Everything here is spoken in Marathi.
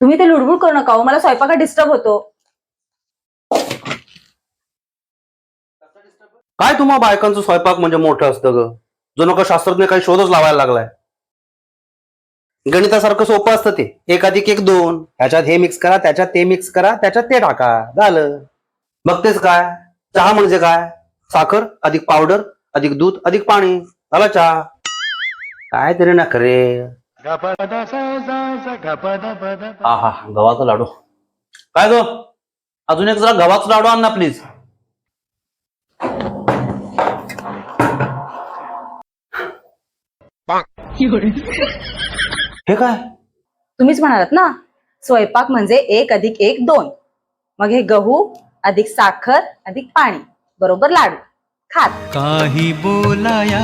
तुम्ही ते लुडबुड करू नका हो, मला स्वयंपाकात डिस्टर्ब होतो. काय तुम्हा बायकांचं स्वयंपाक म्हणजे मोठं असतं ग, जो नको शास्त्रज्ञ काही शोधच लावायला लागलाय. गणितासारखं सोपं असतं ते. 1+1=2. ह्याच्यात हे मिक्स करा, त्याच्यात ते मिक्स करा, त्याच्यात ते टाका, झालं. बघतेच काय, चहा म्हणजे काय, साखर अधिक पावडर अधिक दूध अधिक पाणी, झाला चहा. काय तरी ना खरे. आहा, गव्हाचा लाडू. काय गो, अजून एक जरा गव्हाचा लाडू आण ना प्लीज. हे काय? तुम्हीच म्हणालात ना, स्वयंपाक म्हणजे 1+1=2. मग हे गहू अधिक साखर अधिक पाणी बरोबर लाडू. खात काही बोलाया